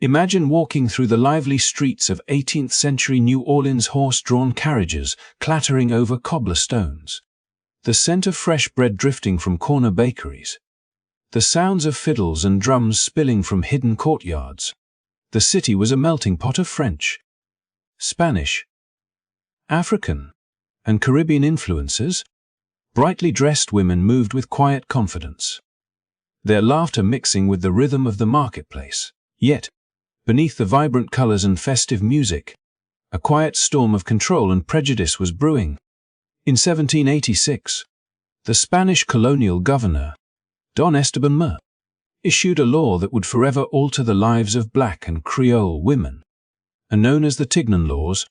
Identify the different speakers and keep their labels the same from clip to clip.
Speaker 1: Imagine walking through the lively streets of 18th-century New Orleans, horse-drawn carriages clattering over cobblestones, the scent of fresh bread drifting from corner bakeries, the sounds of fiddles and drums spilling from hidden courtyards. The city was a melting pot of French, Spanish, African, and Caribbean influences. Brightly dressed women moved with quiet confidence, their laughter mixing with the rhythm of the marketplace. Yet, beneath the vibrant colors and festive music, a quiet storm of control and prejudice was brewing. In 1786, the Spanish colonial governor, Don Esteban Mer, issued a law that would forever alter the lives of black and Creole women, and known as the Tignon Laws.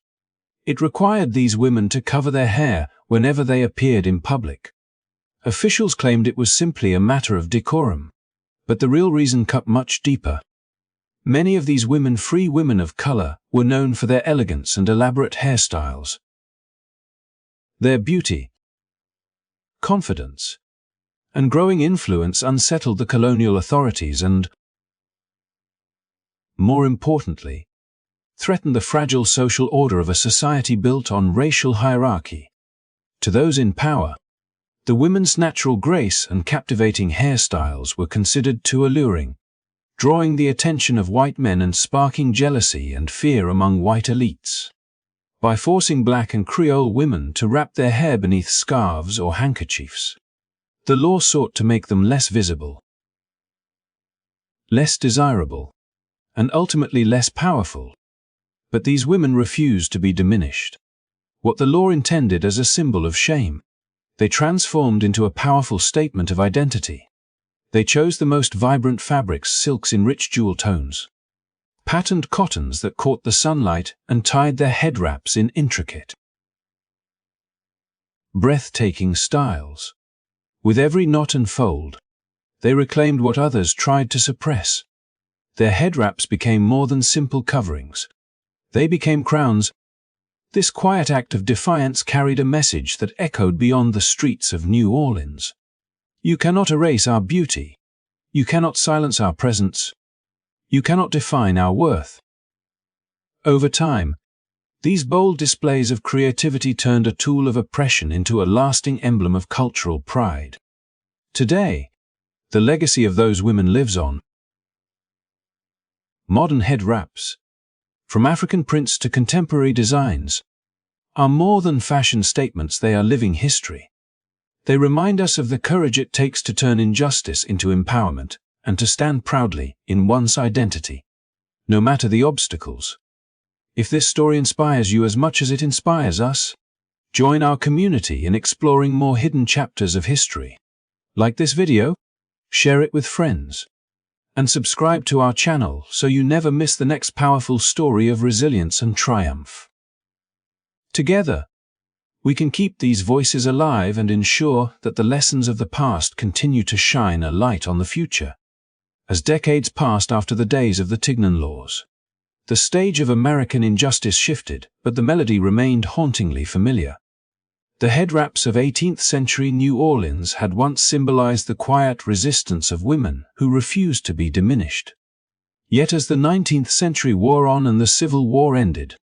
Speaker 1: It required these women to cover their hair whenever they appeared in public. Officials claimed it was simply a matter of decorum, but the real reason cut much deeper. Many of these women, free women of color, were known for their elegance and elaborate hairstyles. Their beauty, confidence, and growing influence unsettled the colonial authorities and, more importantly, threatened the fragile social order of a society built on racial hierarchy. To those in power, the women's natural grace and captivating hairstyles were considered too alluring, drawing the attention of white men and sparking jealousy and fear among white elites. By forcing black and Creole women to wrap their hair beneath scarves or handkerchiefs, the law sought to make them less visible, less desirable, and ultimately less powerful. But these women refused to be diminished. What the law intended as a symbol of shame, they transformed into a powerful statement of identity. They chose the most vibrant fabrics, silks in rich jewel tones, patterned cottons that caught the sunlight, and tied their head wraps in intricate, breathtaking styles. With every knot and fold, they reclaimed what others tried to suppress. Their head wraps became more than simple coverings. They became crowns. This quiet act of defiance carried a message that echoed beyond the streets of New Orleans. You cannot erase our beauty. You cannot silence our presence. You cannot define our worth. Over time, these bold displays of creativity turned a tool of oppression into a lasting emblem of cultural pride. Today, the legacy of those women lives on. Modern head wraps, from African prints to contemporary designs, are more than fashion statements. They are living history. They remind us of the courage it takes to turn injustice into empowerment and to stand proudly in one's identity, no matter the obstacles. If this story inspires you as much as it inspires us, join our community in exploring more hidden chapters of history. Like this video, share it with friends, and subscribe to our channel so you never miss the next powerful story of resilience and triumph. Together, we can keep these voices alive and ensure that the lessons of the past continue to shine a light on the future. As decades passed after the days of the Tignon Laws, the stage of American injustice shifted, but the melody remained hauntingly familiar. The head wraps of 18th-century New Orleans had once symbolized the quiet resistance of women who refused to be diminished. Yet as the 19th century wore on and the Civil War ended,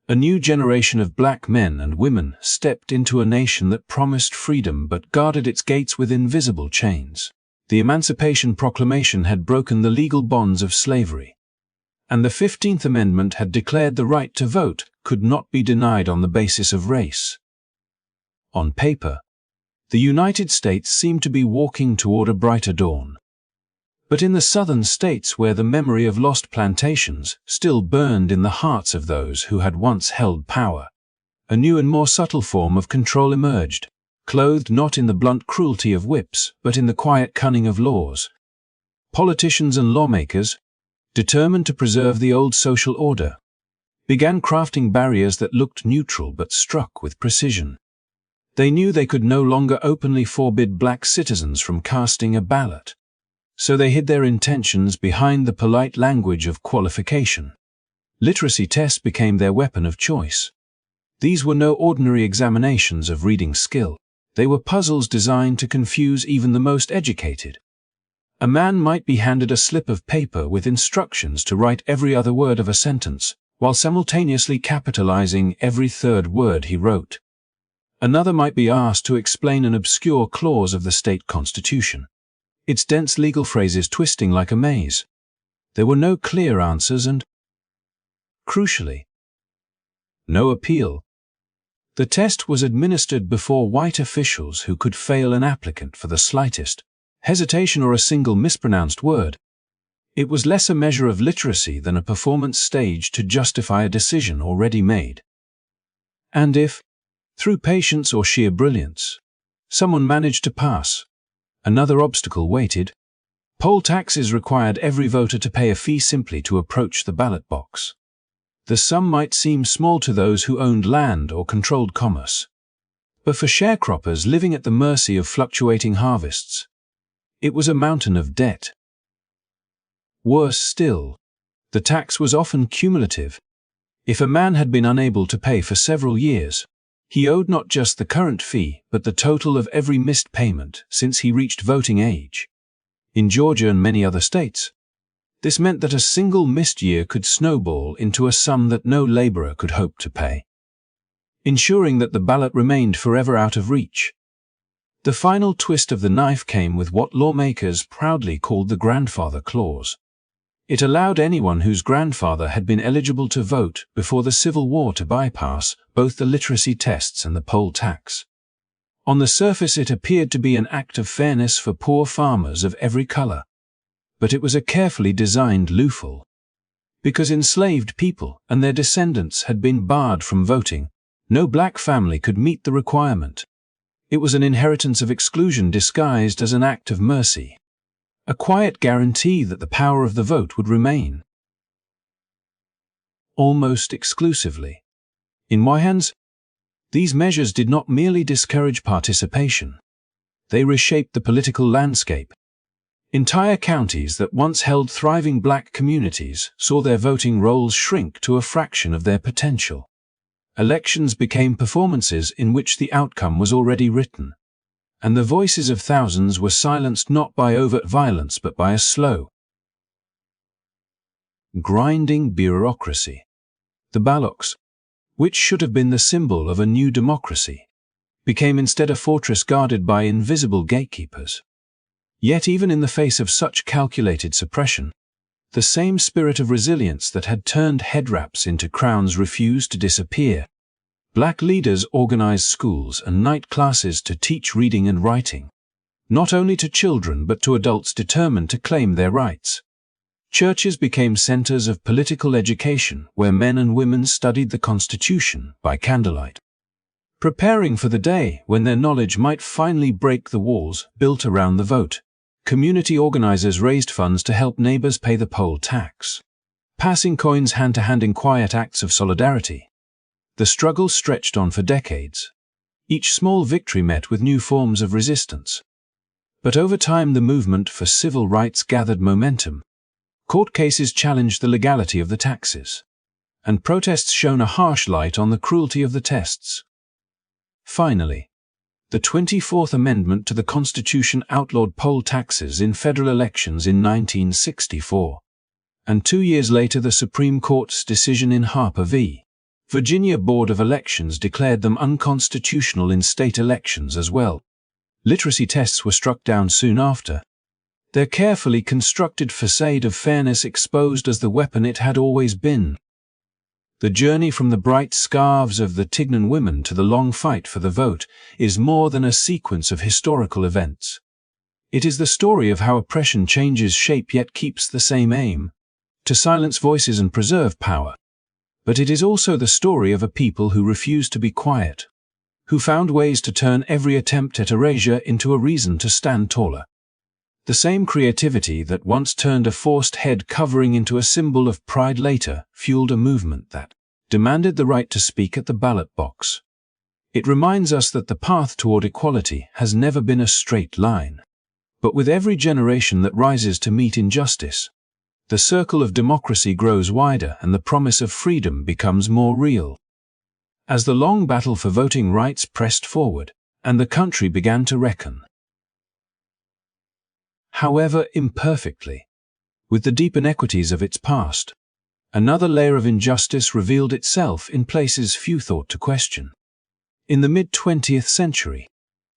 Speaker 1: a new generation of black men and women stepped into a nation that promised freedom but guarded its gates with invisible chains. The Emancipation Proclamation had broken the legal bonds of slavery, and the 15th Amendment had declared the right to vote could not be denied on the basis of race. On paper, the United States seemed to be walking toward a brighter dawn. But in the southern states, where the memory of lost plantations still burned in the hearts of those who had once held power, a new and more subtle form of control emerged, clothed not in the blunt cruelty of whips, but in the quiet cunning of laws. Politicians and lawmakers, determined to preserve the old social order, began crafting barriers that looked neutral but struck with precision. They knew they could no longer openly forbid black citizens from casting a ballot, so they hid their intentions behind the polite language of qualification. Literacy tests became their weapon of choice. These were no ordinary examinations of reading skill. They were puzzles designed to confuse even the most educated. A man might be handed a slip of paper with instructions to write every other word of a sentence, while simultaneously capitalizing every third word he wrote. Another might be asked to explain an obscure clause of the state constitution, its dense legal phrases twisting like a maze. There were no clear answers and, crucially, no appeal. The test was administered before white officials who could fail an applicant for the slightest hesitation or a single mispronounced word. It was less a measure of literacy than a performance staged to justify a decision already made. And if, through patience or sheer brilliance, someone managed to pass, another obstacle waited. Poll taxes required every voter to pay a fee simply to approach the ballot box. The sum might seem small to those who owned land or controlled commerce, but for sharecroppers living at the mercy of fluctuating harvests, it was a mountain of debt. Worse still, the tax was often cumulative. If a man had been unable to pay for several years, he owed not just the current fee but the total of every missed payment since he reached voting age. In Georgia and many other states, this meant that a single missed year could snowball into a sum that no laborer could hope to pay, ensuring that the ballot remained forever out of reach. The final twist of the knife came with what lawmakers proudly called the grandfather clause. It allowed anyone whose grandfather had been eligible to vote before the Civil War to bypass both the literacy tests and the poll tax. On the surface it appeared to be an act of fairness for poor farmers of every color. But it was a carefully designed loophole. Because enslaved people and their descendants had been barred from voting, no black family could meet the requirement. It was an inheritance of exclusion disguised as an act of mercy, a quiet guarantee that the power of the vote would remain almost exclusively in white hands. These measures did not merely discourage participation. They reshaped the political landscape. Entire counties that once held thriving black communities saw their voting rolls shrink to a fraction of their potential. Elections became performances in which the outcome was already written, and the voices of thousands were silenced not by overt violence but by a slow, grinding bureaucracy. The ballots, which should have been the symbol of a new democracy, became instead a fortress guarded by invisible gatekeepers. Yet even in the face of such calculated suppression, the same spirit of resilience that had turned headwraps into crowns refused to disappear. Black leaders organized schools and night classes to teach reading and writing, not only to children but to adults determined to claim their rights. Churches became centers of political education where men and women studied the Constitution by candlelight, preparing for the day when their knowledge might finally break the walls built around the vote. Community organizers raised funds to help neighbors pay the poll tax, passing coins hand to hand in quiet acts of solidarity. The struggle stretched on for decades, each small victory met with new forms of resistance. But over time the movement for civil rights gathered momentum. Court cases challenged the legality of the taxes, and protests shone a harsh light on the cruelty of the tests. Finally, the 24th Amendment to the Constitution outlawed poll taxes in federal elections in 1964, and 2 years later the Supreme Court's decision in Harper v. Virginia Board of Elections declared them unconstitutional in state elections as well. Literacy tests were struck down soon after, their carefully constructed facade of fairness exposed as the weapon it had always been. The journey from the bright scarves of the Tignan women to the long fight for the vote is more than a sequence of historical events. It is the story of how oppression changes shape yet keeps the same aim, to silence voices and preserve power. But it is also the story of a people who refused to be quiet, who found ways to turn every attempt at erasure into a reason to stand taller. The same creativity that once turned a forced head covering into a symbol of pride later fueled a movement that demanded the right to speak at the ballot box. It reminds us that the path toward equality has never been a straight line. But with every generation that rises to meet injustice, the circle of democracy grows wider and the promise of freedom becomes more real. As the long battle for voting rights pressed forward, and the country began to reckon however imperfectly, with the deep inequities of its past. Another layer of injustice revealed itself in places few thought to question. In the mid-20th century,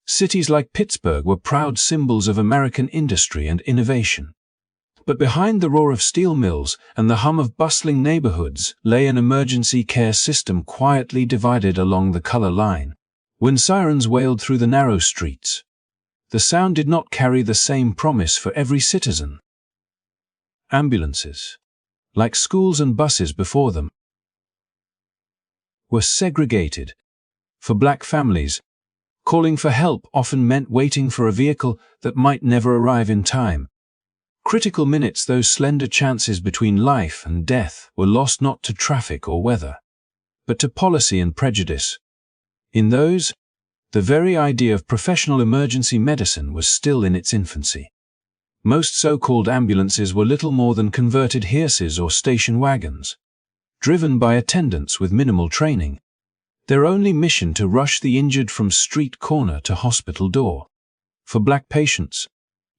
Speaker 1: cities like Pittsburgh were proud symbols of American industry and innovation. But behind the roar of steel mills and the hum of bustling neighborhoods lay an emergency care system quietly divided along the color line. When sirens wailed through the narrow streets, the sound did not carry the same promise for every citizen. Ambulances, like schools and buses before them, were segregated. For black families, calling for help often meant waiting for a vehicle that might never arrive in time. Critical minutes, those slender chances between life and death, were lost not to traffic or weather, but to policy and prejudice. In those, the very idea of professional emergency medicine was still in its infancy. Most so-called ambulances were little more than converted hearses or station wagons, driven by attendants with minimal training, their only mission to rush the injured from street corner to hospital door. For black patients,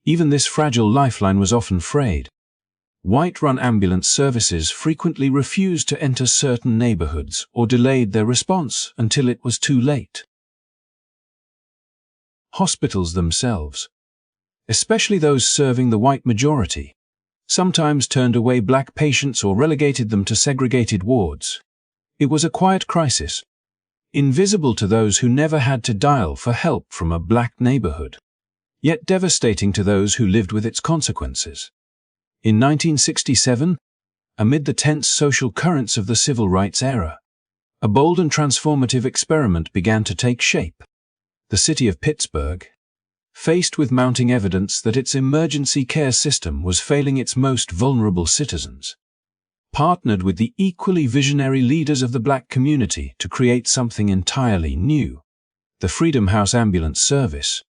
Speaker 1: even this fragile lifeline was often frayed. White-run ambulance services frequently refused to enter certain neighborhoods or delayed their response until it was too late. Hospitals themselves, especially those serving the white majority, sometimes turned away black patients or relegated them to segregated wards. It was a quiet crisis, invisible to those who never had to dial for help from a black neighborhood, yet devastating to those who lived with its consequences. In 1967, amid the tense social currents of the civil rights era, a bold and transformative experiment began to take shape. The city of Pittsburgh, faced with mounting evidence that its emergency care system was failing its most vulnerable citizens, partnered with the equally visionary leaders of the black community to create something entirely new: the Freedom House Ambulance Service.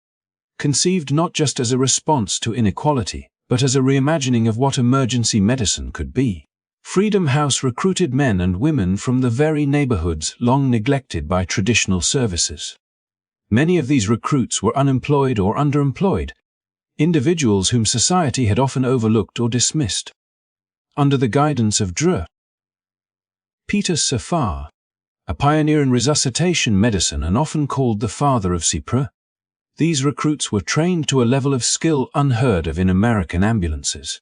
Speaker 1: Conceived not just as a response to inequality, but as a reimagining of what emergency medicine could be. Freedom House recruited men and women from the very neighborhoods long neglected by traditional services. Many of these recruits were unemployed or underemployed, individuals whom society had often overlooked or dismissed. Under the guidance of Dr. Peter Safar, a pioneer in resuscitation medicine and often called the father of CPR, these recruits were trained to a level of skill unheard of in American ambulances.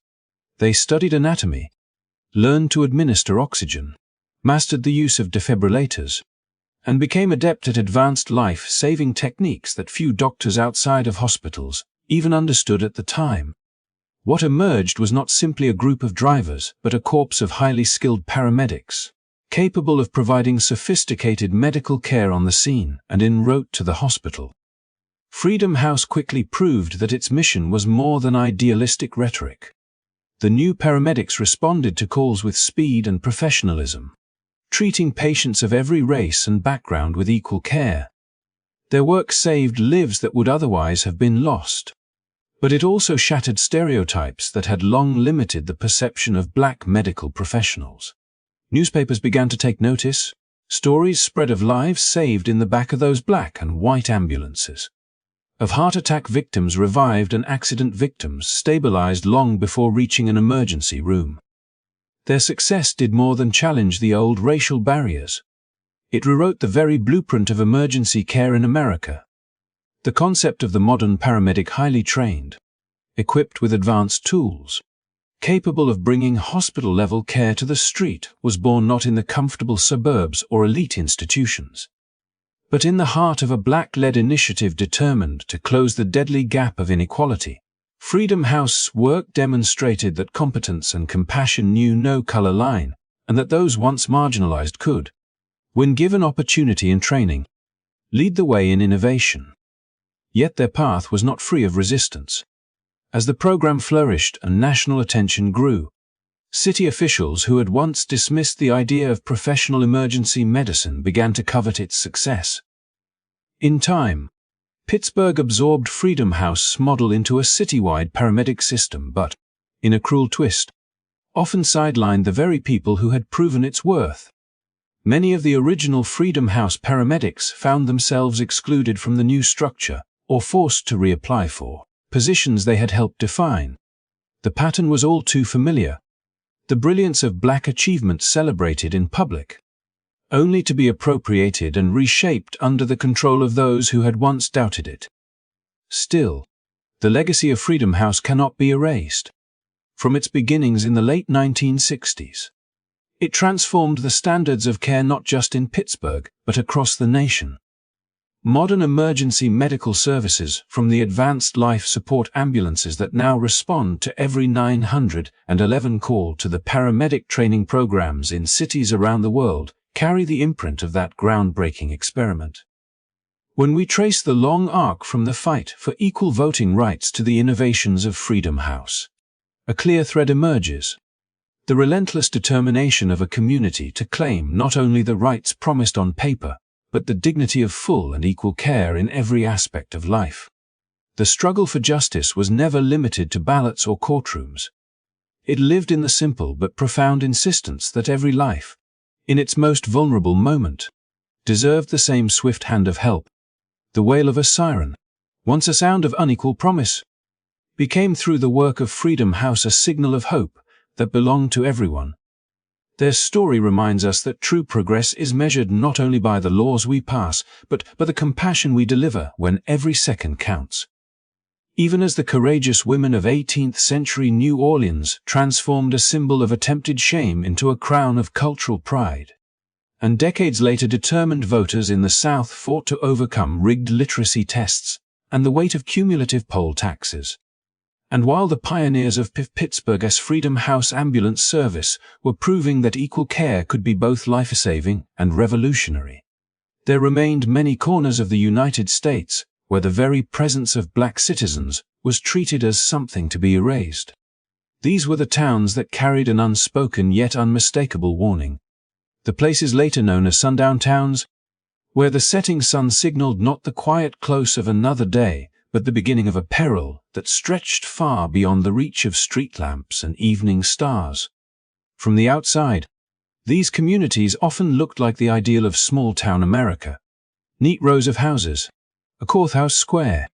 Speaker 1: They studied anatomy, learned to administer oxygen, mastered the use of defibrillators, and became adept at advanced life-saving techniques that few doctors outside of hospitals even understood at the time. What emerged was not simply a group of drivers, but a corps of highly skilled paramedics, capable of providing sophisticated medical care on the scene and en route to the hospital. Freedom House quickly proved that its mission was more than idealistic rhetoric. The new paramedics responded to calls with speed and professionalism, treating patients of every race and background with equal care. Their work saved lives that would otherwise have been lost. But it also shattered stereotypes that had long limited the perception of black medical professionals. Newspapers began to take notice. Stories spread of lives saved in the back of those black and white ambulances, of heart attack victims revived and accident victims stabilized long before reaching an emergency room. Their success did more than challenge the old racial barriers. It rewrote the very blueprint of emergency care in America. The concept of the modern paramedic, highly trained, equipped with advanced tools, capable of bringing hospital-level care to the street, was born not in the comfortable suburbs or elite institutions, but in the heart of a black-led initiative determined to close the deadly gap of inequality. Freedom House work demonstrated that competence and compassion knew no color line, and that those once marginalized could, when given opportunity and training, lead the way in innovation. Yet their path was not free of resistance. As the program flourished and national attention grew, city officials who had once dismissed the idea of professional emergency medicine began to covet its success. In time, Pittsburgh absorbed Freedom House's model into a citywide paramedic system, but, in a cruel twist, often sidelined the very people who had proven its worth. Many of the original Freedom House paramedics found themselves excluded from the new structure or forced to reapply for positions they had helped define. The pattern was all too familiar. The brilliance of black achievement celebrated in public, only to be appropriated and reshaped under the control of those who had once doubted it. Still, the legacy of Freedom House cannot be erased. From its beginnings in the late 1960s, it transformed the standards of care not just in Pittsburgh, but across the nation. Modern emergency medical services, from the advanced life support ambulances that now respond to every 911 call to the paramedic training programs in cities around the world, carry the imprint of that groundbreaking experiment. When we trace the long arc from the fight for equal voting rights to the innovations of Freedom House, a clear thread emerges: the relentless determination of a community to claim not only the rights promised on paper, but the dignity of full and equal care in every aspect of life. The struggle for justice was never limited to ballots or courtrooms. It lived in the simple but profound insistence that every life, in its most vulnerable moment, deserved the same swift hand of help. The wail of a siren, once a sound of unequal promise, became through the work of Freedom House a signal of hope that belonged to everyone. Their story reminds us that true progress is measured not only by the laws we pass, but by the compassion we deliver when every second counts. Even as the courageous women of 18th century New Orleans transformed a symbol of attempted shame into a crown of cultural pride, and decades later determined voters in the South fought to overcome rigged literacy tests and the weight of cumulative poll taxes. And while the pioneers of Pittsburgh's Freedom House ambulance service were proving that equal care could be both life-saving and revolutionary, there remained many corners of the United States where the very presence of black citizens was treated as something to be erased. These were the towns that carried an unspoken yet unmistakable warning. The places later known as sundown towns, where the setting sun signaled not the quiet close of another day, but the beginning of a peril that stretched far beyond the reach of street lamps and evening stars. From the outside, these communities often looked like the ideal of small-town America. Neat rows of houses, a courthouse square,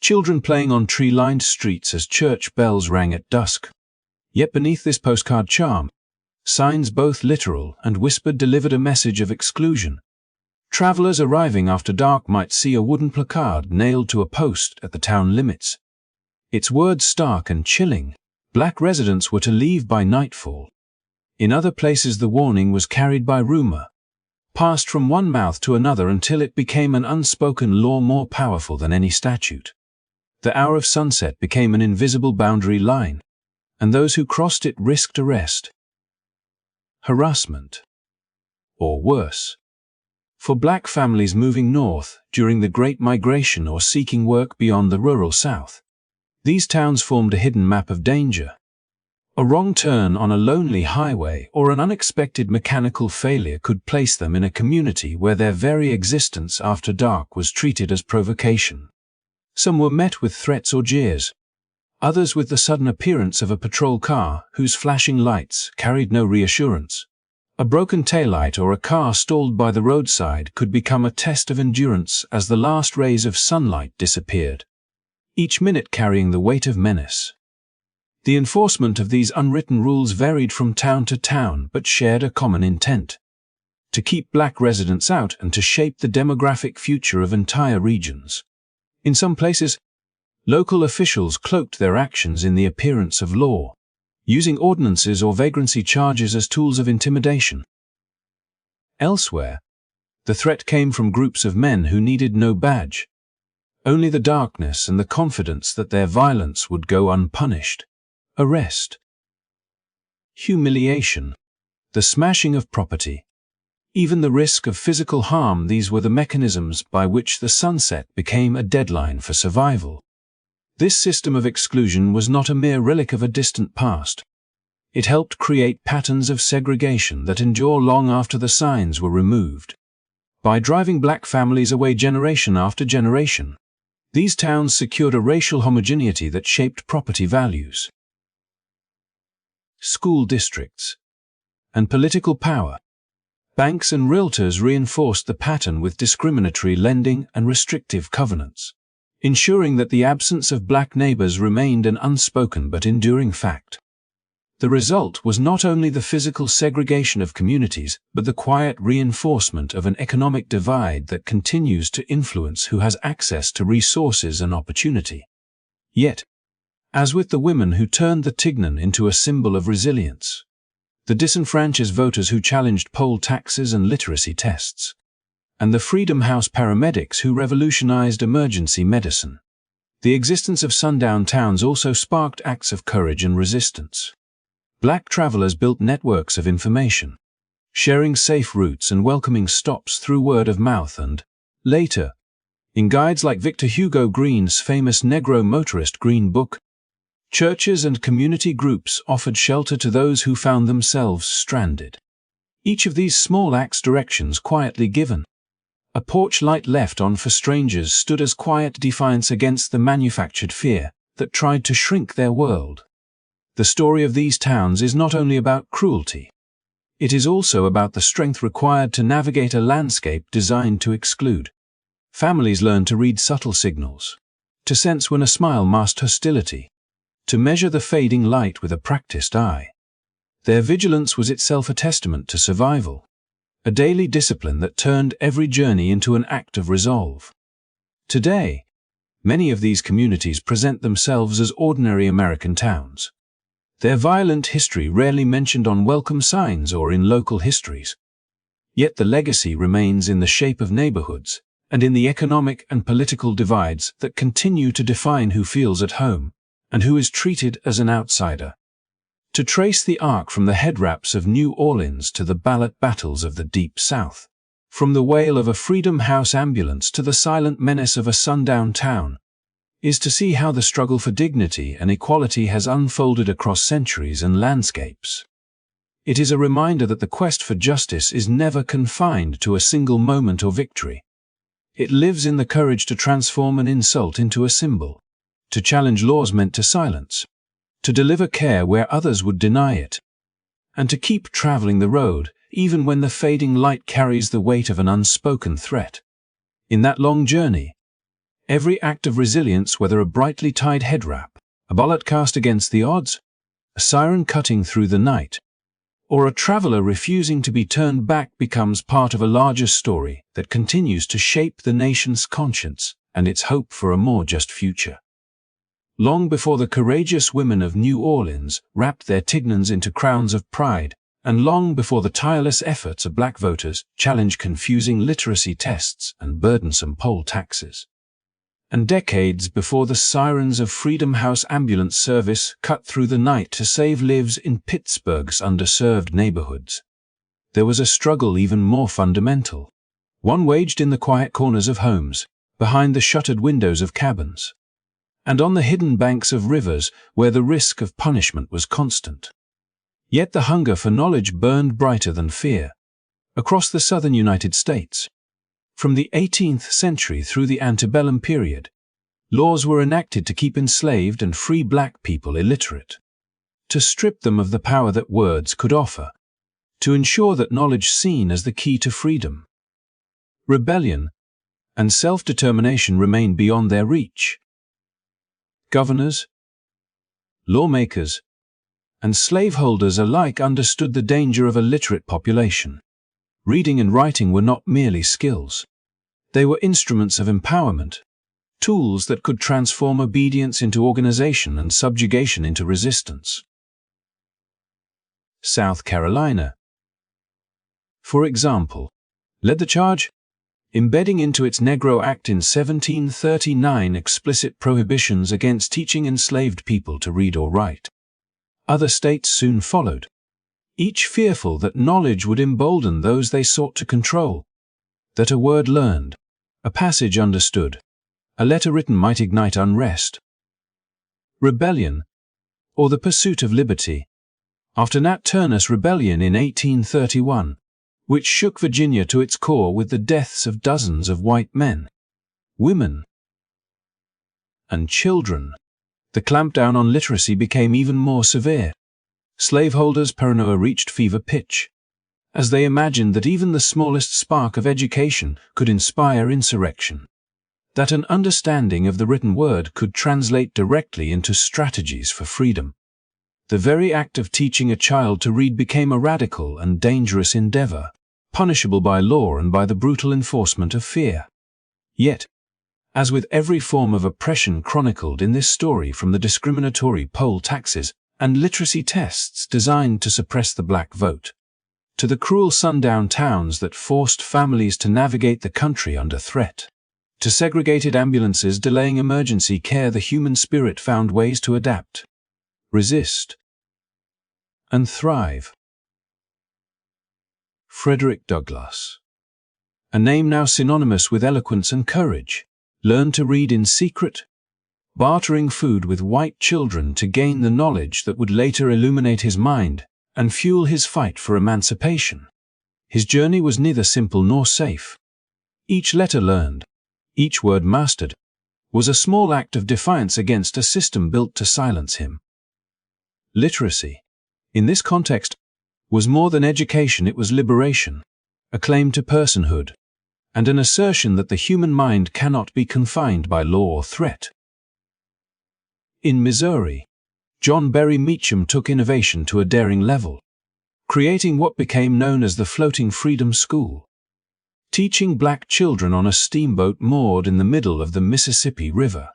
Speaker 1: children playing on tree-lined streets as church bells rang at dusk. Yet beneath this postcard charm, signs both literal and whispered delivered a message of exclusion. Travelers arriving after dark might see a wooden placard nailed to a post at the town limits. Its words stark and chilling: black residents were to leave by nightfall. In other places the warning was carried by rumor, passed from one mouth to another until it became an unspoken law more powerful than any statute. The hour of sunset became an invisible boundary line, and those who crossed it risked arrest, harassment, or worse. For black families moving north during the Great Migration or seeking work beyond the rural South, these towns formed a hidden map of danger. A wrong turn on a lonely highway or an unexpected mechanical failure could place them in a community where their very existence after dark was treated as provocation. Some were met with threats or jeers, others with the sudden appearance of a patrol car whose flashing lights carried no reassurance. A broken taillight or a car stalled by the roadside could become a test of endurance as the last rays of sunlight disappeared, each minute carrying the weight of menace. The enforcement of these unwritten rules varied from town to town but shared a common intent: to keep black residents out and to shape the demographic future of entire regions. In some places, local officials cloaked their actions in the appearance of law, using ordinances or vagrancy charges as tools of intimidation. Elsewhere, the threat came from groups of men who needed no badge, only the darkness and the confidence that their violence would go unpunished. Arrest, humiliation, the smashing of property, even the risk of physical harm — these were the mechanisms by which the sunset became a deadline for survival. This system of exclusion was not a mere relic of a distant past. It helped create patterns of segregation that endure long after the signs were removed. By driving black families away generation after generation, these towns secured a racial homogeneity that shaped property values, school districts, and political power. Banks and realtors reinforced the pattern with discriminatory lending and restrictive covenants. ensuring that the absence of black neighbors remained an unspoken but enduring fact. The result was not only the physical segregation of communities, but the quiet reinforcement of an economic divide that continues to influence who has access to resources and opportunity. Yet, as with the women who turned the Tignon into a symbol of resilience, the disenfranchised voters who challenged poll taxes and literacy tests, and the Freedom House paramedics who revolutionized emergency medicine, the existence of sundown towns also sparked acts of courage and resistance. Black travelers built networks of information, sharing safe routes and welcoming stops through word of mouth and, later, in guides like Victor Hugo Green's famous Negro Motorist Green Book, churches and community groups offered shelter to those who found themselves stranded. Each of these small acts directions quietly given. A porch light left on for strangers stood as quiet defiance against the manufactured fear that tried to shrink their world. The story of these towns is not only about cruelty. It is also about the strength required to navigate a landscape designed to exclude. Families learned to read subtle signals, to sense when a smile masked hostility, to measure the fading light with a practiced eye. Their vigilance was itself a testament to survival, a daily discipline that turned every journey into an act of resolve. Today, many of these communities present themselves as ordinary American towns, their violent history rarely mentioned on welcome signs or in local histories. Yet the legacy remains in the shape of neighborhoods and in the economic and political divides that continue to define who feels at home and who is treated as an outsider. To trace the arc from the headraps of New Orleans to the ballot battles of the Deep South, from the wail of a Freedom House ambulance to the silent menace of a sundown town, is to see how the struggle for dignity and equality has unfolded across centuries and landscapes. It is a reminder that the quest for justice is never confined to a single moment or victory. It lives in the courage to transform an insult into a symbol, to challenge laws meant to silence, to deliver care where others would deny it, and to keep traveling the road even when the fading light carries the weight of an unspoken threat. In that long journey, every act of resilience, whether a brightly tied head wrap, a bullet cast against the odds, a siren cutting through the night, or a traveler refusing to be turned back, becomes part of a larger story that continues to shape the nation's conscience and its hope for a more just future. Long before the courageous women of New Orleans wrapped their Tignons into crowns of pride, and long before the tireless efforts of black voters challenged confusing literacy tests and burdensome poll taxes, and decades before the sirens of Freedom House ambulance service cut through the night to save lives in Pittsburgh's underserved neighborhoods, there was a struggle even more fundamental, one waged in the quiet corners of homes, behind the shuttered windows of cabins, and on the hidden banks of rivers where the risk of punishment was constant. Yet the hunger for knowledge burned brighter than fear. Across the southern United States, from the 18th century through the antebellum period, laws were enacted to keep enslaved and free black people illiterate, to strip them of the power that words could offer, to ensure that knowledge seen as the key to freedom, rebellion, and self-determination remained beyond their reach. Governors, lawmakers, and slaveholders alike understood the danger of a literate population. Reading and writing were not merely skills. They were instruments of empowerment, tools that could transform obedience into organization and subjugation into resistance. South Carolina, for example, led the charge, embedding into its Negro Act in 1739 explicit prohibitions against teaching enslaved people to read or write. Other states soon followed, each fearful that knowledge would embolden those they sought to control, that a word learned, a passage understood, a letter written might ignite unrest, rebellion, or the pursuit of liberty. After Nat Turner's rebellion in 1831, which shook Virginia to its core with the deaths of dozens of white men, women, and children, the clampdown on literacy became even more severe. Slaveholders' paranoia reached fever pitch, as they imagined that even the smallest spark of education could inspire insurrection. that an understanding of the written word could translate directly into strategies for freedom. The very act of teaching a child to read became a radical and dangerous endeavor, punishable by law and by the brutal enforcement of fear. Yet, as with every form of oppression chronicled in this story, from the discriminatory poll taxes and literacy tests designed to suppress the black vote, to the cruel sundown towns that forced families to navigate the country under threat, to segregated ambulances delaying emergency care, the human spirit found ways to adapt, resist, and thrive. Frederick Douglass, a name now synonymous with eloquence and courage, learned to read in secret, bartering food with white children to gain the knowledge that would later illuminate his mind and fuel his fight for emancipation. His journey was neither simple nor safe. Each letter learned, each word mastered, was a small act of defiance against a system built to silence him. Literacy, in this context, was more than education. It was liberation, a claim to personhood, and an assertion that the human mind cannot be confined by law or threat. In Missouri, John Berry Meacham took innovation to a daring level, creating what became known as the Floating Freedom School, teaching black children on a steamboat moored in the middle of the Mississippi River,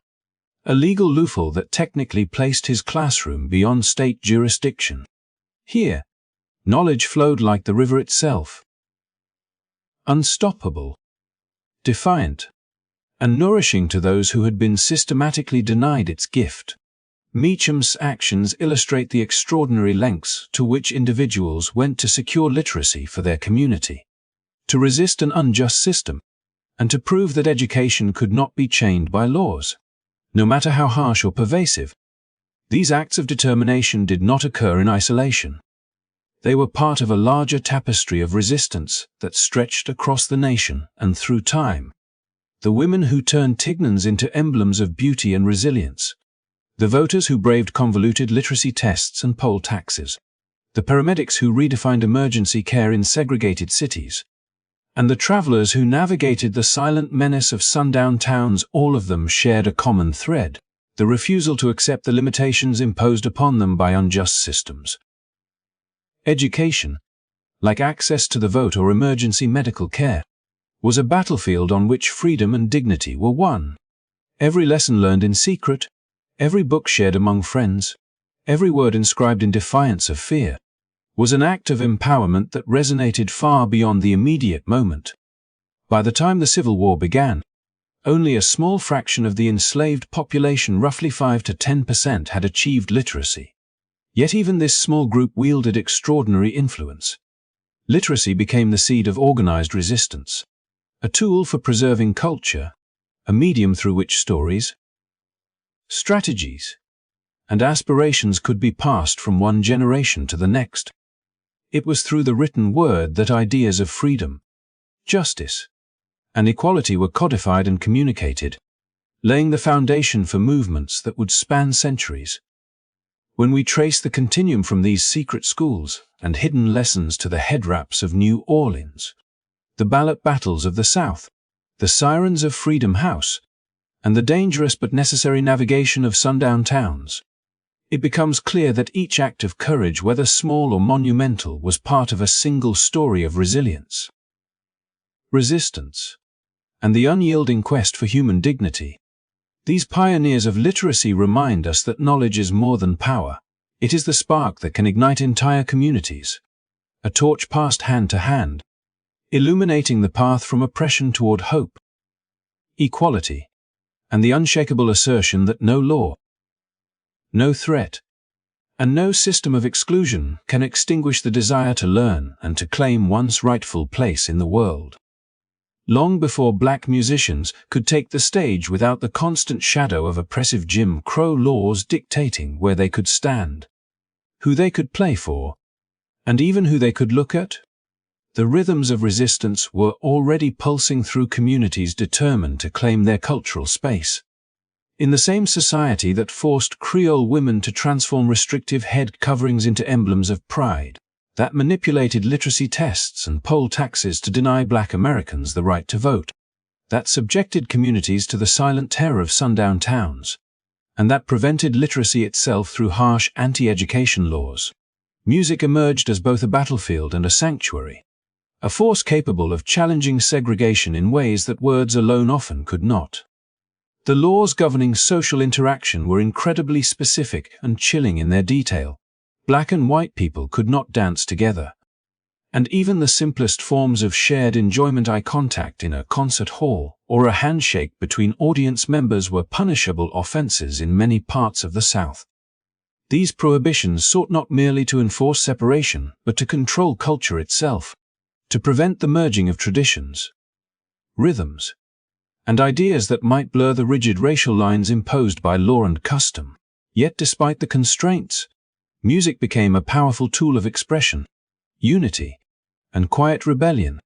Speaker 1: a legal loophole that technically placed his classroom beyond state jurisdiction. Here, knowledge flowed like the river itself, unstoppable, defiant, and nourishing to those who had been systematically denied its gift. Meacham's actions illustrate the extraordinary lengths to which individuals went to secure literacy for their community, to resist an unjust system, and to prove that education could not be chained by laws, no matter how harsh or pervasive. These acts of determination did not occur in isolation. They were part of a larger tapestry of resistance that stretched across the nation and through time. The women who turned Tignans into emblems of beauty and resilience, the voters who braved convoluted literacy tests and poll taxes, the paramedics who redefined emergency care in segregated cities, and the travelers who navigated the silent menace of sundown towns, all of them shared a common thread: the refusal to accept the limitations imposed upon them by unjust systems. Education, like access to the vote or emergency medical care, was a battlefield on which freedom and dignity were won. Every lesson learned in secret, every book shared among friends, every word inscribed in defiance of fear, was an act of empowerment that resonated far beyond the immediate moment. By the time the Civil War began, only a small fraction of the enslaved population, roughly 5 to 10%, had achieved literacy. Yet even this small group wielded extraordinary influence. Literacy became the seed of organized resistance, a tool for preserving culture, a medium through which stories, strategies, and aspirations could be passed from one generation to the next. It was through the written word that ideas of freedom, justice, and equality were codified and communicated, laying the foundation for movements that would span centuries. When we trace the continuum from these secret schools and hidden lessons to the head wraps of New Orleans, the ballot battles of the South, the sirens of Freedom House, and the dangerous but necessary navigation of sundown towns, it becomes clear that each act of courage, whether small or monumental, was part of a single story of resilience, resistance, and the unyielding quest for human dignity. These pioneers of literacy remind us that knowledge is more than power. It is the spark that can ignite entire communities, a torch passed hand to hand, illuminating the path from oppression toward hope, equality, and the unshakable assertion that no law, no threat, and no system of exclusion can extinguish the desire to learn and to claim one's rightful place in the world. Long before black musicians could take the stage without the constant shadow of oppressive Jim Crow laws dictating where they could stand, who they could play for, and even who they could look at, the rhythms of resistance were already pulsing through communities determined to claim their cultural space. In the same society that forced Creole women to transform restrictive head coverings into emblems of pride, that manipulated literacy tests and poll taxes to deny black Americans the right to vote, that subjected communities to the silent terror of sundown towns, and that prevented literacy itself through harsh anti-education laws. Music emerged as both a battlefield and a sanctuary, a force capable of challenging segregation in ways that words alone often could not. The laws governing social interaction were incredibly specific and chilling in their detail. Black and white people could not dance together, and even the simplest forms of shared enjoyment, eye contact in a concert hall or a handshake between audience members, were punishable offenses in many parts of the South. These prohibitions sought not merely to enforce separation, but to control culture itself, to prevent the merging of traditions, rhythms, and ideas that might blur the rigid racial lines imposed by law and custom. Yet despite the constraints, music became a powerful tool of expression, unity, and quiet rebellion.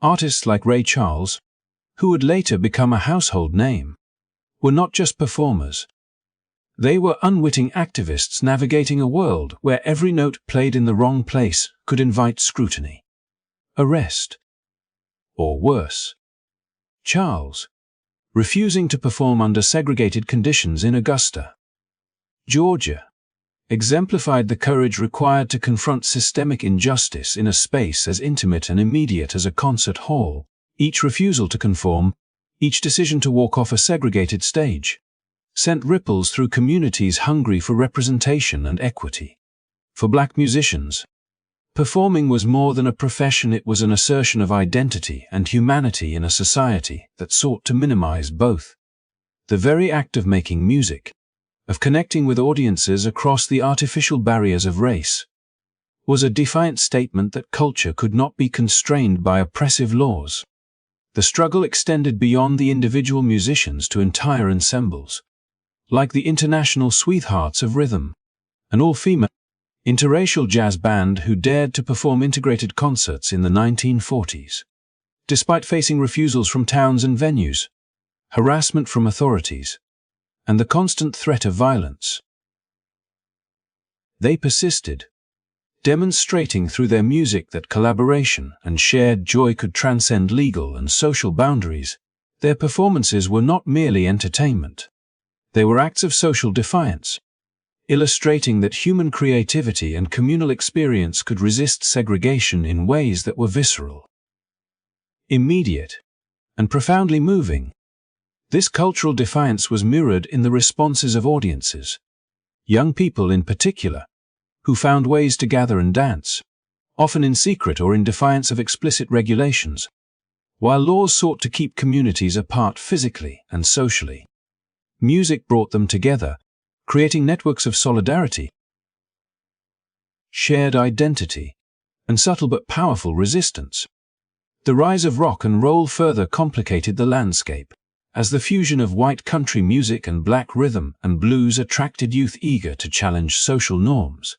Speaker 1: Artists like Ray Charles, who would later become a household name, were not just performers. They were unwitting activists navigating a world where every note played in the wrong place could invite scrutiny, arrest, or worse. Charles, refusing to perform under segregated conditions in Augusta, Georgia, exemplified the courage required to confront systemic injustice in a space as intimate and immediate as a concert hall. Each refusal to conform, each decision to walk off a segregated stage, sent ripples through communities hungry for representation and equity. For Black musicians, performing was more than a profession. It was an assertion of identity and humanity in a society that sought to minimize both. The very act of making music, of connecting with audiences across the artificial barriers of race, was a defiant statement that culture could not be constrained by oppressive laws. The struggle extended beyond the individual musicians to entire ensembles, like the International Sweethearts of Rhythm, an all-female interracial jazz band who dared to perform integrated concerts in the 1940s. Despite facing refusals from towns and venues, harassment from authorities, and the constant threat of violence, they persisted, demonstrating through their music that collaboration and shared joy could transcend legal and social boundaries. Their performances were not merely entertainment. They were acts of social defiance, illustrating that human creativity and communal experience could resist segregation in ways that were visceral, immediate, and profoundly moving. This cultural defiance was mirrored in the responses of audiences, young people in particular, who found ways to gather and dance, often in secret or in defiance of explicit regulations, while laws sought to keep communities apart physically and socially. Music brought them together, creating networks of solidarity, shared identity, and subtle but powerful resistance. The rise of rock and roll further complicated the landscape, as the fusion of white country music and Black rhythm and blues attracted youth eager to challenge social norms.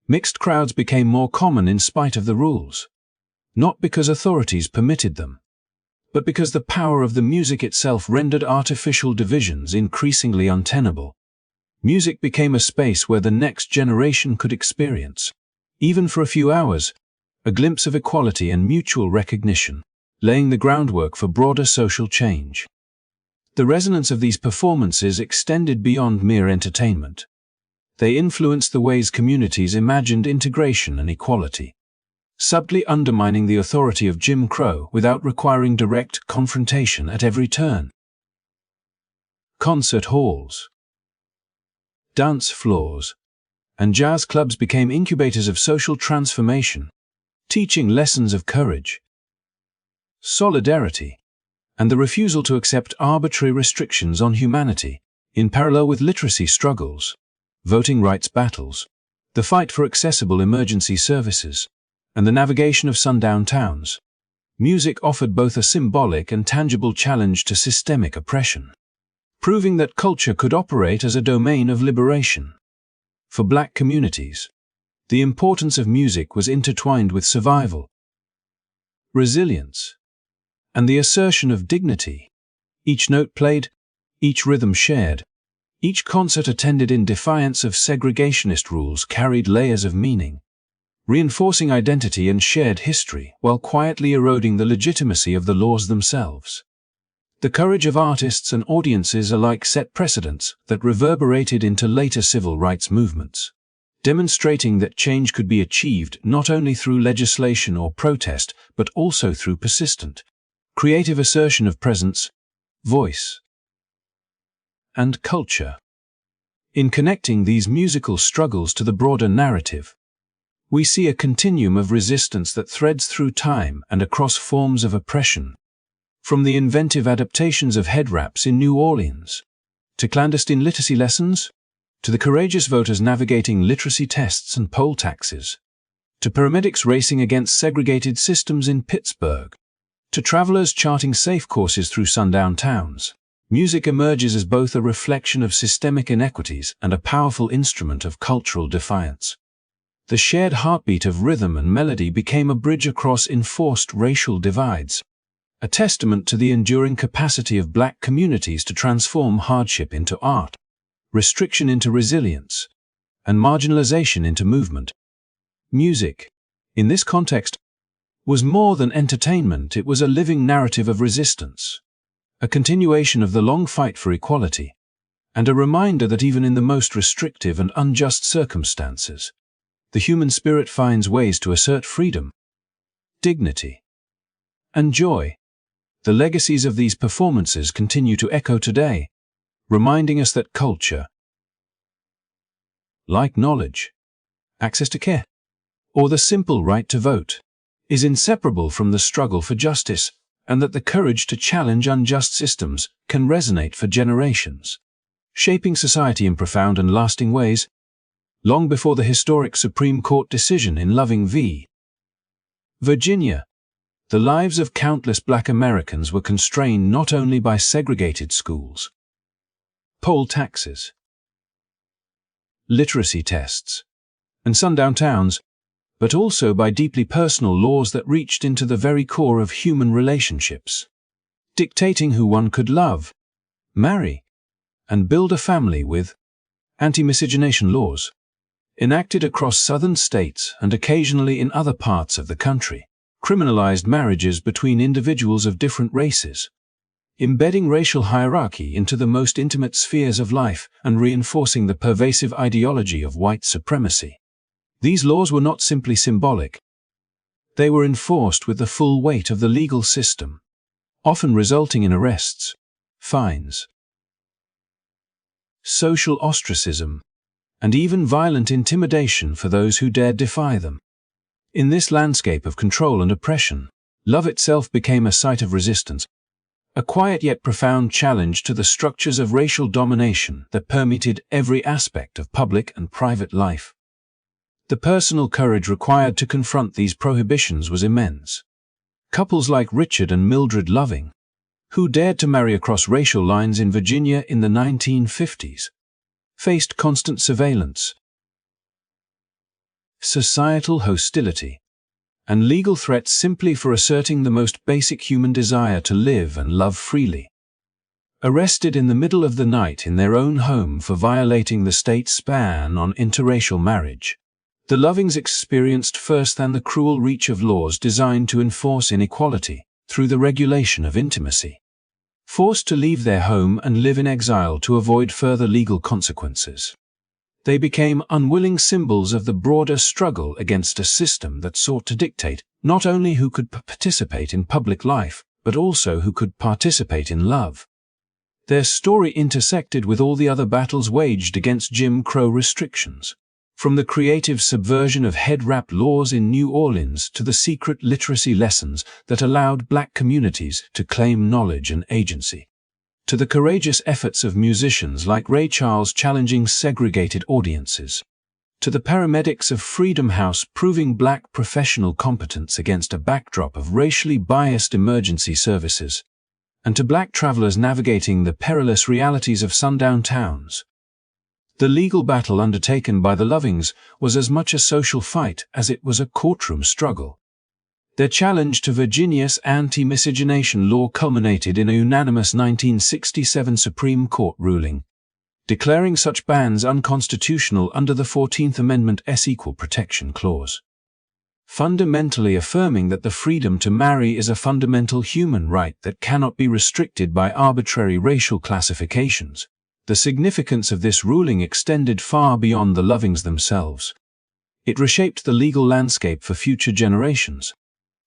Speaker 1: Mixed crowds became more common in spite of the rules, not because authorities permitted them, but because the power of the music itself rendered artificial divisions increasingly untenable. Music became a space where the next generation could experience, even for a few hours, a glimpse of equality and mutual recognition, laying the groundwork for broader social change. The resonance of these performances extended beyond mere entertainment. They influenced the ways communities imagined integration and equality, subtly undermining the authority of Jim Crow without requiring direct confrontation at every turn. Concert halls, dance floors, and jazz clubs became incubators of social transformation, teaching lessons of courage, solidarity, and the refusal to accept arbitrary restrictions on humanity. In parallel with literacy struggles, voting rights battles, the fight for accessible emergency services, and the navigation of sundown towns, music offered both a symbolic and tangible challenge to systemic oppression, proving that culture could operate as a domain of liberation. For Black communities, the importance of music was intertwined with survival, resilience, and the assertion of dignity. Each note played, each rhythm shared, each concert attended in defiance of segregationist rules carried layers of meaning, reinforcing identity and shared history while quietly eroding the legitimacy of the laws themselves. The courage of artists and audiences alike set precedents that reverberated into later civil rights movements, demonstrating that change could be achieved not only through legislation or protest, but also through persistent, creative assertion of presence, voice, and culture. In connecting these musical struggles to the broader narrative, we see a continuum of resistance that threads through time and across forms of oppression, from the inventive adaptations of head wraps in New Orleans, to clandestine literacy lessons, to the courageous voters navigating literacy tests and poll taxes, to paramedics racing against segregated systems in Pittsburgh, to travelers charting safe courses through sundown towns. Music emerges as both a reflection of systemic inequities and a powerful instrument of cultural defiance. The shared heartbeat of rhythm and melody became a bridge across enforced racial divides, a testament to the enduring capacity of Black communities to transform hardship into art, restriction into resilience, and marginalization into movement. Music, in this context, was more than entertainment. It was a living narrative of resistance, a continuation of the long fight for equality, and a reminder that even in the most restrictive and unjust circumstances, the human spirit finds ways to assert freedom, dignity, and joy. The legacies of these performances continue to echo today, reminding us that culture, like knowledge, access to care, or the simple right to vote, is inseparable from the struggle for justice, and that the courage to challenge unjust systems can resonate for generations, shaping society in profound and lasting ways. Long before the historic Supreme Court decision in Loving v. Virginia, the lives of countless Black Americans were constrained not only by segregated schools, poll taxes, literacy tests, and sundown towns, but also by deeply personal laws that reached into the very core of human relationships, dictating who one could love, marry, and build a family with. Anti-miscegenation laws, enacted across southern states and occasionally in other parts of the country, criminalized marriages between individuals of different races, embedding racial hierarchy into the most intimate spheres of life and reinforcing the pervasive ideology of white supremacy. These laws were not simply symbolic. They were enforced with the full weight of the legal system, often resulting in arrests, fines, social ostracism, and even violent intimidation for those who dared defy them. In this landscape of control and oppression, love itself became a site of resistance, a quiet yet profound challenge to the structures of racial domination that permeated every aspect of public and private life. The personal courage required to confront these prohibitions was immense. Couples like Richard and Mildred Loving, who dared to marry across racial lines in Virginia in the 1950s, faced constant surveillance, societal hostility, and legal threats simply for asserting the most basic human desire to live and love freely. Arrested in the middle of the night in their own home for violating the state's ban on interracial marriage, the Lovings experienced firsthand the cruel reach of laws designed to enforce inequality through the regulation of intimacy. Forced to leave their home and live in exile to avoid further legal consequences, they became unwilling symbols of the broader struggle against a system that sought to dictate not only who could participate in public life, but also who could participate in love. Their story intersected with all the other battles waged against Jim Crow restrictions, from the creative subversion of head wrap laws in New Orleans to the secret literacy lessons that allowed Black communities to claim knowledge and agency, to the courageous efforts of musicians like Ray Charles challenging segregated audiences, to the paramedics of Freedom House proving Black professional competence against a backdrop of racially biased emergency services, and to Black travelers navigating the perilous realities of sundown towns. The legal battle undertaken by the Lovings was as much a social fight as it was a courtroom struggle. Their challenge to Virginia's anti-miscegenation law culminated in a unanimous 1967 Supreme Court ruling, declaring such bans unconstitutional under the 14th Amendment's Equal Protection Clause. fundamentally affirming that the freedom to marry is a fundamental human right that cannot be restricted by arbitrary racial classifications. The significance of this ruling extended far beyond the Lovings themselves. It reshaped the legal landscape for future generations,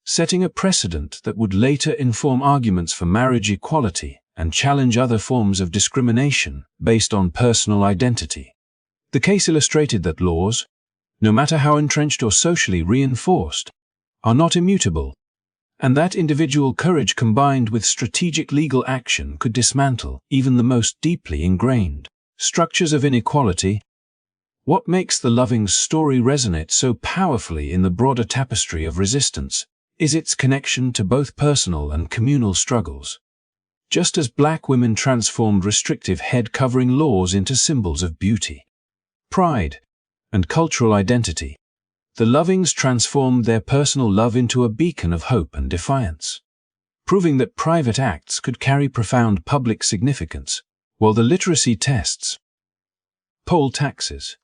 Speaker 1: setting a precedent that would later inform arguments for marriage equality and challenge other forms of discrimination based on personal identity. The case illustrated that laws, no matter how entrenched or socially reinforced, are not immutable, and that individual courage combined with strategic legal action could dismantle even the most deeply ingrained structures of inequality. What makes the Lovings' story resonate so powerfully in the broader tapestry of resistance is its connection to both personal and communal struggles. Just as Black women transformed restrictive head-covering laws into symbols of beauty, pride, and cultural identity, the Lovings transformed their personal love into a beacon of hope and defiance, proving that private acts could carry profound public significance, while the literacy tests, poll taxes,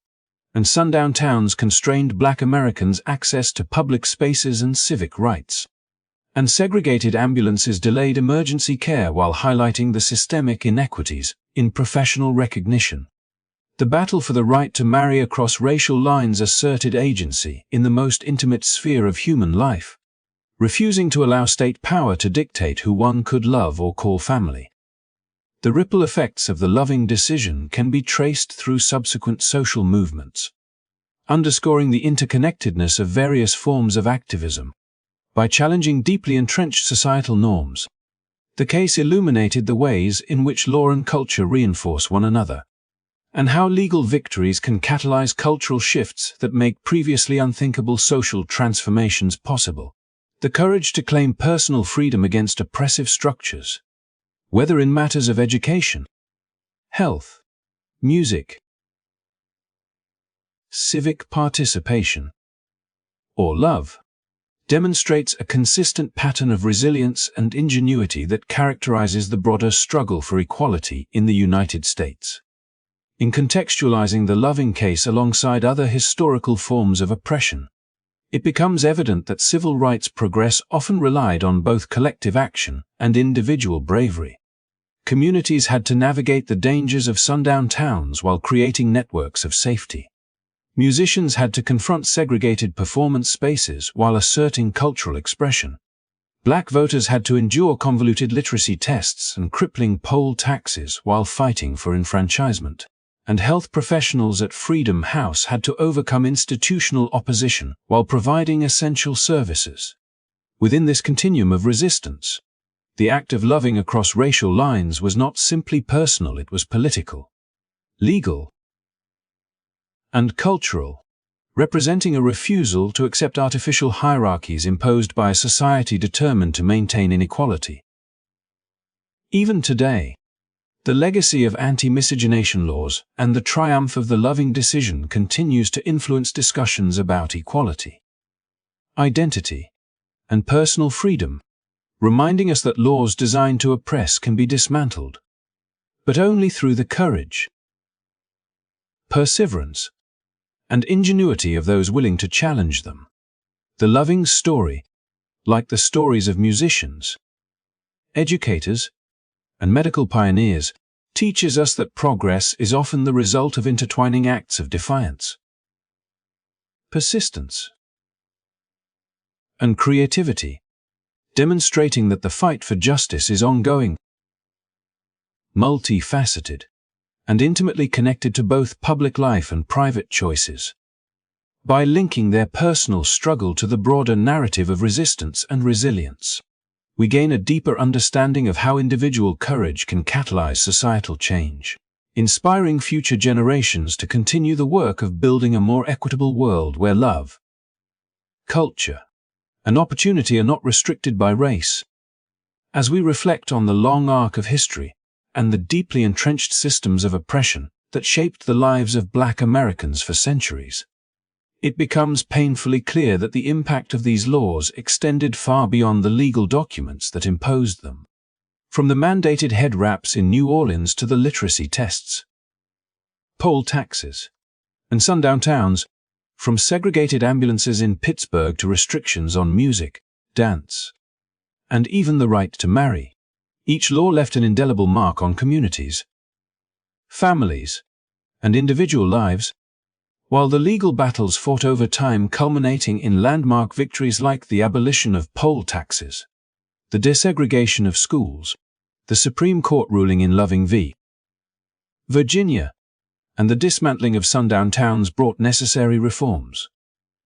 Speaker 1: and sundown towns constrained Black Americans' access to public spaces and civic rights, and segregated ambulances delayed emergency care while highlighting the systemic inequities in professional recognition. The battle for the right to marry across racial lines asserted agency in the most intimate sphere of human life, refusing to allow state power to dictate who one could love or call family. The ripple effects of the Loving decision can be traced through subsequent social movements, underscoring the interconnectedness of various forms of activism. By challenging deeply entrenched societal norms, the case illuminated the ways in which law and culture reinforce one another, and how legal victories can catalyze cultural shifts that make previously unthinkable social transformations possible. The courage to claim personal freedom against oppressive structures, whether in matters of education, health, music, civic participation, or love, demonstrates a consistent pattern of resilience and ingenuity that characterizes the broader struggle for equality in the United States. In contextualizing the Loving case alongside other historical forms of oppression, it becomes evident that civil rights progress often relied on both collective action and individual bravery. Communities had to navigate the dangers of sundown towns while creating networks of safety. Musicians had to confront segregated performance spaces while asserting cultural expression. Black voters had to endure convoluted literacy tests and crippling poll taxes while fighting for enfranchisement. And health professionals at Freedom House had to overcome institutional opposition while providing essential services. Within this continuum of resistance, the act of loving across racial lines was not simply personal, it was political, legal, and cultural, representing a refusal to accept artificial hierarchies imposed by a society determined to maintain inequality. Even today, the legacy of anti-miscegenation laws and the triumph of the Loving decision continues to influence discussions about equality, identity, and personal freedom, reminding us that laws designed to oppress can be dismantled, but only through the courage, perseverance, and ingenuity of those willing to challenge them. The Loving story, like the stories of musicians, educators, and medical pioneers, teaches us that progress is often the result of intertwining acts of defiance, persistence, and creativity, demonstrating that the fight for justice is ongoing, multifaceted, and intimately connected to both public life and private choices. By linking their personal struggle to the broader narrative of resistance and resilience, we gain a deeper understanding of how individual courage can catalyze societal change, inspiring future generations to continue the work of building a more equitable world where love, culture, and opportunity are not restricted by race. As we reflect on the long arc of history and the deeply entrenched systems of oppression that shaped the lives of Black Americans for centuries, it becomes painfully clear that the impact of these laws extended far beyond the legal documents that imposed them. From the mandated head wraps in New Orleans to the literacy tests, poll taxes, and sundown towns, From segregated ambulances in Pittsburgh to restrictions on music, dance, and even the right to marry, each law left an indelible mark on communities, families, and individual lives, while the legal battles fought over time culminating in landmark victories like the abolition of poll taxes, the desegregation of schools, the Supreme Court ruling in Loving v. Virginia, and the dismantling of sundown towns brought necessary reforms.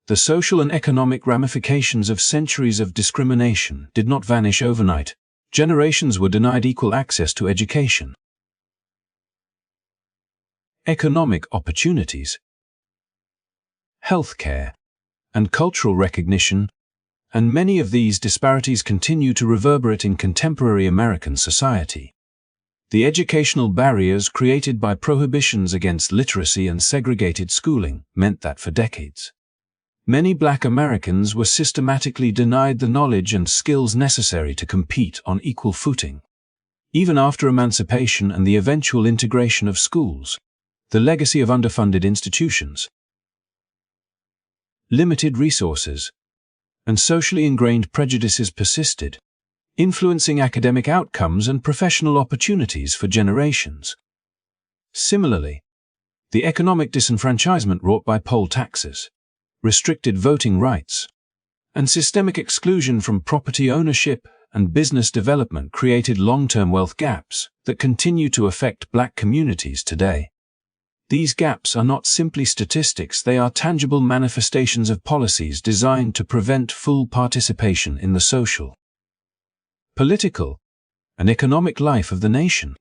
Speaker 1: The social and economic ramifications of centuries of discrimination did not vanish overnight. Generations were denied equal access to education, economic opportunities, healthcare, and cultural recognition, and many of these disparities continue to reverberate in contemporary American society. The educational barriers created by prohibitions against literacy and segregated schooling meant that for decades, many Black Americans were systematically denied the knowledge and skills necessary to compete on equal footing. Even after emancipation and the eventual integration of schools, the legacy of underfunded institutions, limited resources, and socially ingrained prejudices persisted, influencing academic outcomes and professional opportunities for generations. Similarly, the economic disenfranchisement wrought by poll taxes, restricted voting rights, and systemic exclusion from property ownership and business development created long-term wealth gaps that continue to affect Black communities today. These gaps are not simply statistics, they are tangible manifestations of policies designed to prevent full participation in the social, political, and economic life of the nation.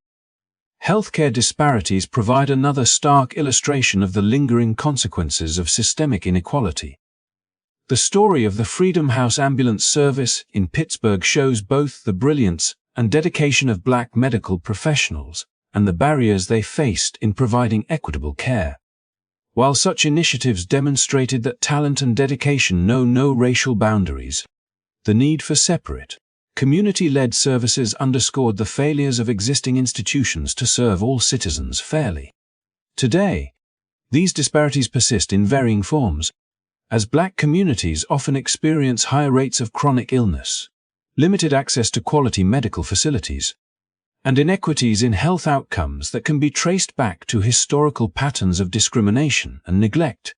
Speaker 1: Healthcare disparities provide another stark illustration of the lingering consequences of systemic inequality. The story of the Freedom House Ambulance Service in Pittsburgh shows both the brilliance and dedication of Black medical professionals and the barriers they faced in providing equitable care. While such initiatives demonstrated that talent and dedication know no racial boundaries, the need for separate, community-led services underscored the failures of existing institutions to serve all citizens fairly. Today, these disparities persist in varying forms, as Black communities often experience higher rates of chronic illness, limited access to quality medical facilities, and inequities in health outcomes that can be traced back to historical patterns of discrimination and neglect.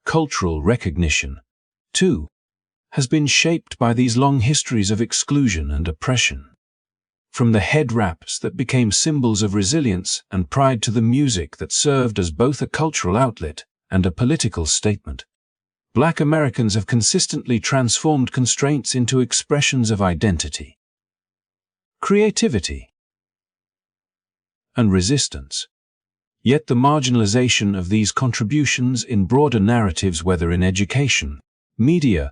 Speaker 1: Cultural recognition, too, has been shaped by these long histories of exclusion and oppression. From the head wraps that became symbols of resilience and pride to the music that served as both a cultural outlet and a political statement, Black Americans have consistently transformed constraints into expressions of identity, creativity, and resistance. Yet the marginalization of these contributions in broader narratives, whether in education, media,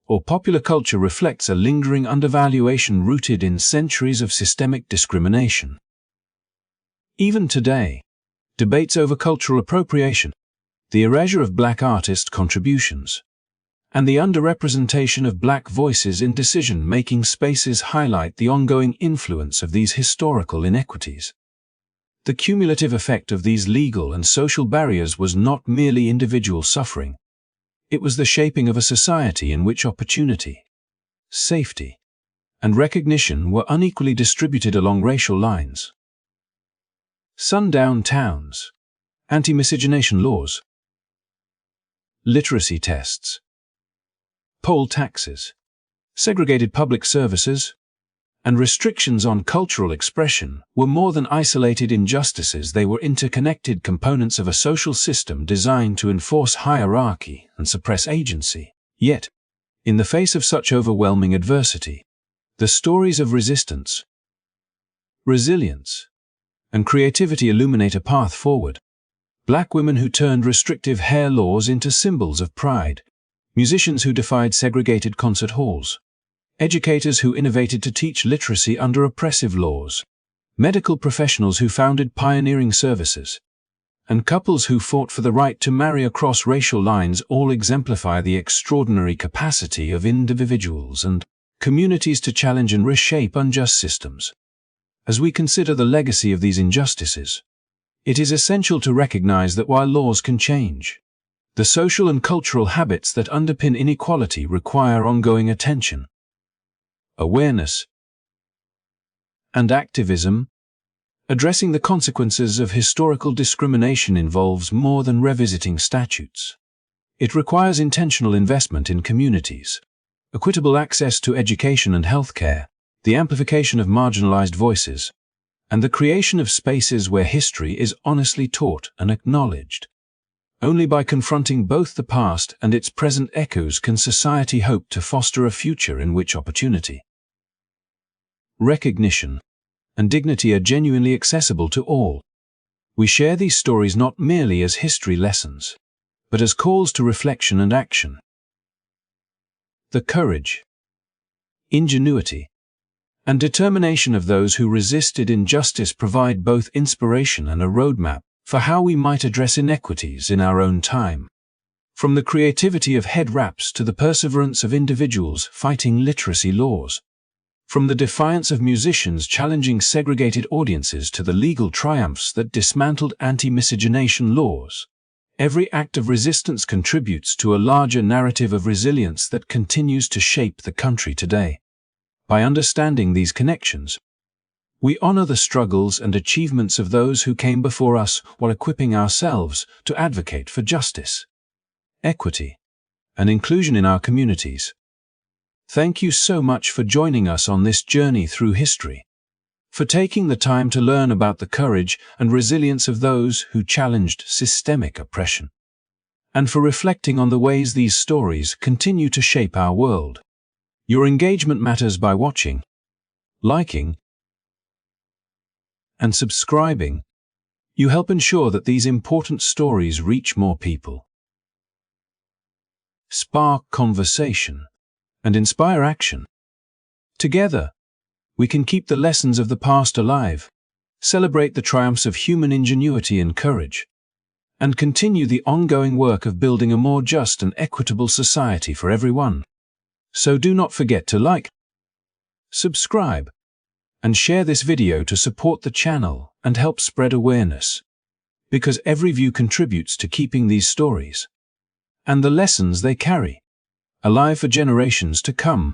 Speaker 1: or popular culture, reflects a lingering undervaluation rooted in centuries of systemic discrimination. Even today, debates over cultural appropriation, the erasure of Black artist contributions, and the underrepresentation of Black voices in decision-making spaces highlight the ongoing influence of these historical inequities. The cumulative effect of these legal and social barriers was not merely individual suffering. It was the shaping of a society in which opportunity, safety, and recognition were unequally distributed along racial lines. Sundown towns, anti-miscegenation laws, literacy tests, poll taxes, segregated public services, and restrictions on cultural expression were more than isolated injustices. They were interconnected components of a social system designed to enforce hierarchy and suppress agency. Yet, in the face of such overwhelming adversity, the stories of resistance, resilience, and creativity illuminate a path forward. Black women who turned restrictive hair laws into symbols of pride, musicians who defied segregated concert halls, educators who innovated to teach literacy under oppressive laws, medical professionals who founded pioneering services, and couples who fought for the right to marry across racial lines all exemplify the extraordinary capacity of individuals and communities to challenge and reshape unjust systems. As we consider the legacy of these injustices, It is essential to recognize that while laws can change, the social and cultural habits that underpin inequality require ongoing attention, awareness, and activism. Addressing the consequences of historical discrimination involves more than revisiting statutes. It requires intentional investment in communities, equitable access to education and healthcare, the amplification of marginalized voices, and the creation of spaces where history is honestly taught and acknowledged. Only by confronting both the past and its present echoes can society hope to foster a future in which opportunity, recognition, and dignity are genuinely accessible to all. We share these stories not merely as history lessons, but as calls to reflection and action. The courage, ingenuity, and determination of those who resisted injustice provide both inspiration and a roadmap for how we might address inequities in our own time. From the creativity of head wraps to the perseverance of individuals fighting literacy laws, from the defiance of musicians challenging segregated audiences to the legal triumphs that dismantled anti-miscegenation laws, every act of resistance contributes to a larger narrative of resilience that continues to shape the country today. By understanding these connections, we honor the struggles and achievements of those who came before us while equipping ourselves to advocate for justice, equity, and inclusion in our communities. Thank you so much for joining us on this journey through history, for taking the time to learn about the courage and resilience of those who challenged systemic oppression, and for reflecting on the ways these stories continue to shape our world. Your engagement matters. By watching, liking, and subscribing, you help ensure that these important stories reach more people, spark conversation, and inspire action. Together, we can keep the lessons of the past alive, celebrate the triumphs of human ingenuity and courage, and continue the ongoing work of building a more just and equitable society for everyone. So do not forget to like, subscribe, and share this video to support the channel and help spread awareness, because every view contributes to keeping these stories and the lessons they carry alive for generations to come.